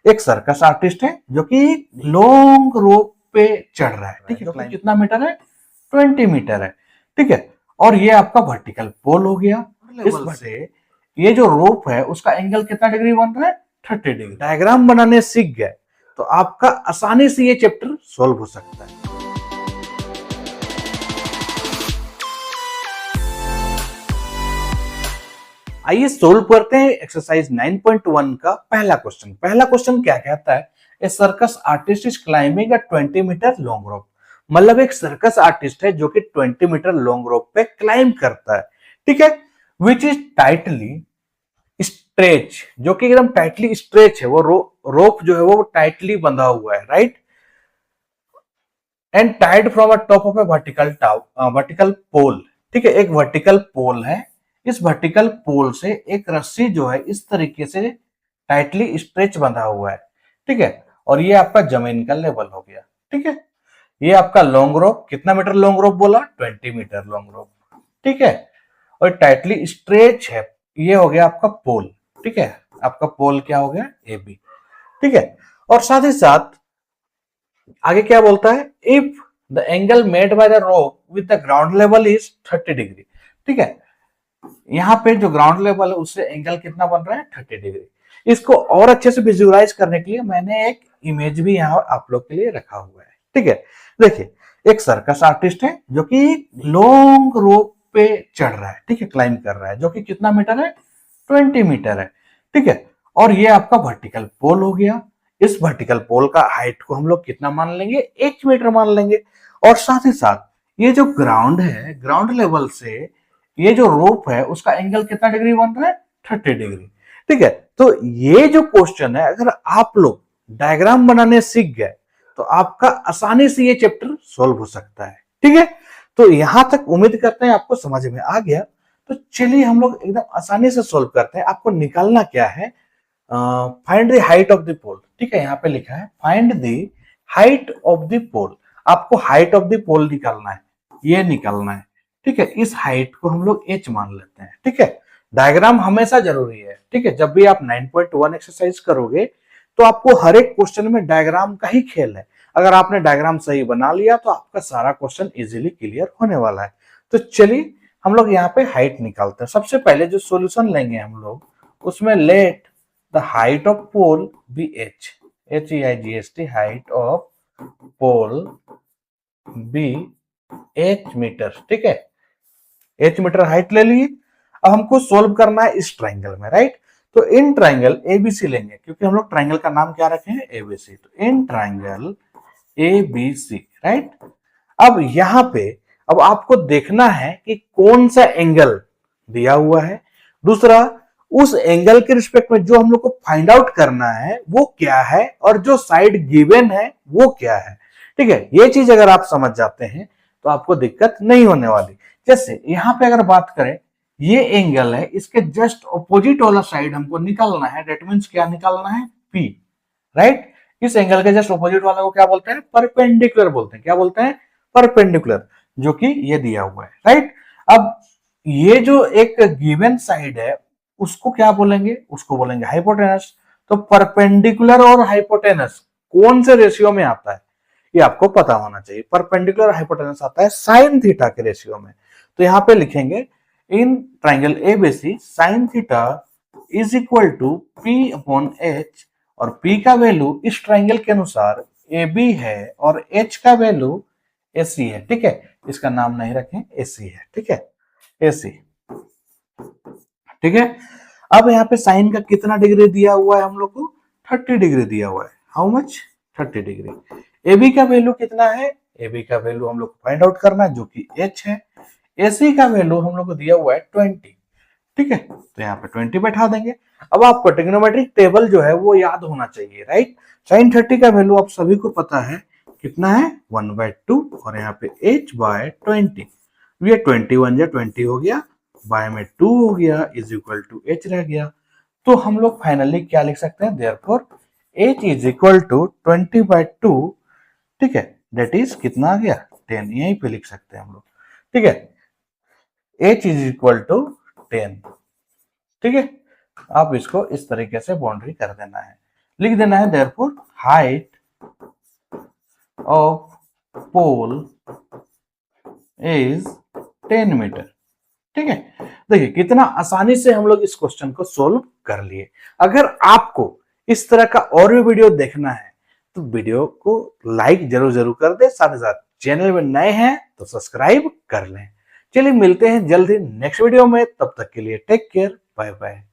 एक circus artist है जो कि लॉन्ग रोप पे चढ़ रहा है, ठीक है, जो कि कितना मीटर है, 20 मीटर है, ठीक है। और ये आपका वर्टिकल पोल हो गया। इस से ये जो रोप है उसका एंगल कितना डिग्री बन रहा है, 30 डिग्री। डायग्राम बनाने सीख गए तो आपका आसानी से ये चैप्टर सॉल्व हो सकता है। आइए सोल्व करते हैं एक्सरसाइज 9.1 का पहला क्वेश्चन। पहला क्वेश्चन क्या कहता है, a circus artist is climbing a 20 metre long rope. मतलब एक सर्कस आर्टिस्ट है जो कि 20 मीटर लॉन्ग रोप पे क्लाइंब करता है, ठीक है, विच इज टाइटली स्ट्रेच, जो कि एकदम टाइटली स्ट्रेच है, वो रोप जो है वो टाइटली बंधा हुआ है, right, and tied from a top of a vertical pole, ठीक है, एक वर्टिकल पोल है। इस वर्टिकल पोल से एक रस्सी जो है इस तरीके से टाइटली स्ट्रेच बंधा हुआ है, ठीक है, और ये आपका जमीन का लेवल हो गया, ठीक है। ये आपका लॉन्ग रोप, कितना मीटर लॉन्ग रोप बोला, 20 मीटर लॉन्ग रोप, ठीक है, और टाइटली स्ट्रेच है। ये हो गया आपका पोल, ठीक है, आपका पोल क्या हो गया, ए बी, ठीक है। और साथ ही साथ आगे क्या बोलता है, if the angle made by the rope with the ground level is 30 degree, ठीक है, यहाँ पे जो ग्राउंड लेवल है उससे एंगल कितना बन रहा है, 30 डिग्री। इसको और अच्छे से विजुअलाइज करने के लिए मैंने एक इमेज भी यहाँ आप लोग के लिए रखा हुआ है, ठीक है। देखिए, एक सर्कस आर्टिस्ट है जो कि लॉन्ग रोप पे चढ़ रहा है, ठीक है, क्लाइंब कर रहा है, जो कि कितना मीटर है, 20 मीटर है, ठीक है। और ये आपका वर्टिकल पोल हो गया। इस वर्टिकल पोल का हाइट को हम लोग कितना मान लेंगे, 1 मीटर मान लेंगे। और साथ ही साथ ये जो ग्राउंड है, ग्राउंड लेवल से ये जो रोप है उसका एंगल कितना डिग्री बन रहा है, 30 डिग्री, ठीक है। तो ये जो क्वेश्चन है, अगर आप लोग डायग्राम बनाने सीख गए तो आपका आसानी से ये चैप्टर सॉल्व हो सकता है, ठीक है। तो यहां तक उम्मीद करते हैं आपको समझ में आ गया। तो चलिए हम लोग एकदम आसानी से सॉल्व करते हैं। आपको निकालना क्या है, find the height of the pole, ठीक है, यहाँ पे लिखा है find the height of the pole. आपको हाइट ऑफ द पोल निकालना है, ये निकालना है, ठीक है। इस हाइट को हम लोग h मान लेते हैं, ठीक है। डायग्राम हमेशा जरूरी है, ठीक है। जब भी आप 9.1 एक्सरसाइज करोगे तो आपको हर एक क्वेश्चन में डायग्राम का ही खेल है। अगर आपने डायग्राम सही बना लिया तो आपका सारा क्वेश्चन इजीली क्लियर होने वाला है। तो चलिए हम लोग यहाँ पे हाइट निकालते हैं। सबसे पहले जो सॉल्यूशन लेंगे हम लोग, उसमें let the height of pole be h, HEIGHT, height of pole be h metre, ठीक है, h मीटर हाइट ले ली। अब हमको सोल्व करना है इस ट्राइंगल में, राइट। तो इन ट्राइंगल एबीसी लेंगे, क्योंकि हम लोग ट्राइंगल का नाम क्या रखे हैं, एबीसी। तो इन ट्राइंगल एबीसी, राइट। अब यहां पे अब आपको देखना है कि कौन सा एंगल दिया हुआ है, दूसरा उस एंगल के रिस्पेक्ट में जो हम लोग को फाइंड आउट करना है वो क्या है, और जो साइड गिवन है वो क्या है, ठीक है। ये चीज अगर आप समझ जाते हैं तो आपको दिक्कत नहीं होने वाली। जैसे यहां पे अगर बात करें, ये एंगल है, इसके जस्ट ऑपोजिट वाला साइड हमको निकालना है। डेट मीन्स क्या निकालना है, पी, राइट। इस एंगल के जस्ट ऑपोजिट वाला को क्या बोलते हैं, परपेंडिकुलर बोलते हैं। क्या बोलते हैं, परपेंडिकुलर, जो कि ये दिया हुआ है, राइट। अब ये जो एक गिवन साइड है उसको क्या बोलेंगे, उसको बोलेंगे हाइपोटेनस। तो परपेंडिकुलर और हाइपोटेनस कौन से रेशियो में आता है, ये आपको पता होना चाहिए। परपेंडिकुलर हाइपोटेनस आता है साइन थीटा के रेशियो में। तो यहां पे लिखेंगे in triangle ABC sine theta is equal to P upon H, और p का वैल्यू इस ट्राइंगल के अनुसार AB है और h का वैल्यू AC है, ठीक है। इसका नाम नहीं रखें, AC है, ठीक है, AC, ठीक है। अब यहाँ पे साइन का कितना डिग्री दिया हुआ है हम लोग को, 30 डिग्री दिया हुआ है। How much, 30 degree. AB का वैल्यू कितना है, AB का वैल्यू हम लोग को फाइंड आउट करना है, जो कि h है। AC का वैल्यू हम लोग को दिया हुआ है 20, ठीक है। तो यहाँ पे 20 बैठा देंगे। अब आपको ट्रिग्नोमेट्रिक टेबल जो है वो याद होना चाहिए, राइट। साइन 30 का वैल्यू आप सभी को पता है कितना है, 1/2, और यहाँ पे h/20। ये 21 या 20 हो गया, बाय में 2 हो गया, इज इक्वल टू h रह गया। तो हम लोग फाइनली क्या लिख सकते हैं, therefore h is equal to 20/2, ठीक है, दैट इज कितना आ गया, 10। यहीं पे लिख सकते हैं हम लोग, ठीक है, h इज इक्वल टू 10, ठीक है। आप इसको इस तरीके से बाउंड्री कर देना है। लिख देना है therefore height of pole is 10 metre. ठीक है, देखिए कितना आसानी से हम लोग इस क्वेश्चन को सोल्व कर लिए। अगर आपको इस तरह का और भी वीडियो देखना है तो वीडियो को लाइक जरूर कर दे, साथ ही साथ चैनल में नए हैं तो सब्सक्राइब कर लें। चलिए मिलते हैं जल्द ही नेक्स्ट वीडियो में, तब तक के लिए टेक केयर, बाय बाय।